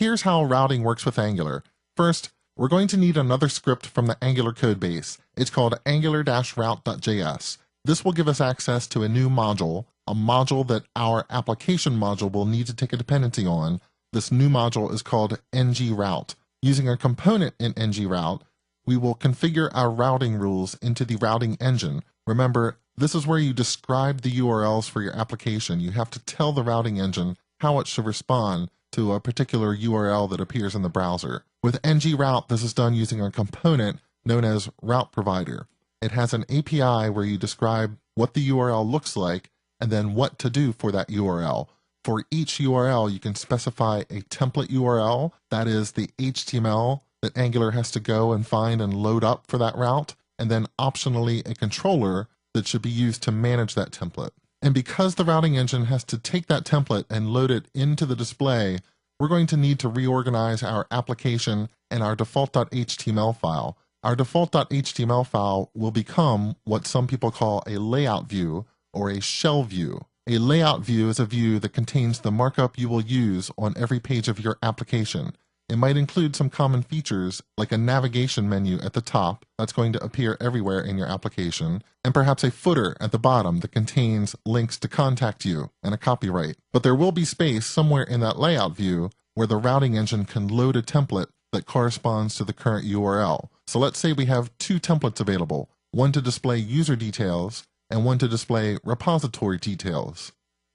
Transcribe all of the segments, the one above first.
Here's how routing works with Angular. First, we're going to need another script from the Angular codebase. It's called angular-route.js. This will give us access to a new module, a module that our application module will need to take a dependency on. This new module is called ng-route. Using a component in ng-route, we will configure our routing rules into the routing engine. Remember, this is where you describe the URLs for your application. You have to tell the routing engine how it should respond to a particular URL that appears in the browser. With ng-route, this is done using a component known as route provider. It has an API where you describe what the URL looks like and then what to do for that URL. For each URL, you can specify a template URL, that is the HTML that Angular has to go and find and load up for that route, and then optionally a controller that should be used to manage that template. And because the routing engine has to take that template and load it into the display, we're going to need to reorganize our application and our default.html file. Our default.html file will become what some people call a layout view or a shell view. A layout view is a view that contains the markup you will use on every page of your application. It might include some common features like a navigation menu at the top that's going to appear everywhere in your application, and perhaps a footer at the bottom that contains links to contact you and a copyright. But there will be space somewhere in that layout view where the routing engine can load a template that corresponds to the current URL. So let's say we have two templates available, one to display user details and one to display repository details.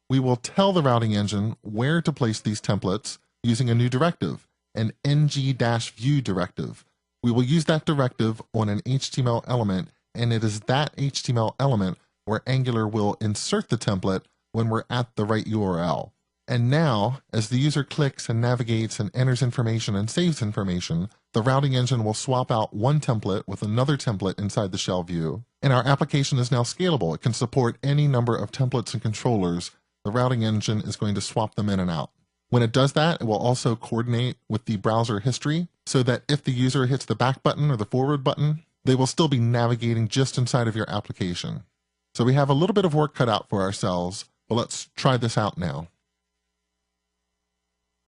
We will tell the routing engine where to place these templates using a new directive, an ng-view directive. We will use that directive on an HTML element, and it is that HTML element where Angular will insert the template when we're at the right URL. And now, as the user clicks and navigates and enters information and saves information, the routing engine will swap out one template with another template inside the shell view. And our application is now scalable. It can support any number of templates and controllers. The routing engine is going to swap them in and out. When it does that, it will also coordinate with the browser history so that if the user hits the back button or the forward button, they will still be navigating just inside of your application. So we have a little bit of work cut out for ourselves, but let's try this out now.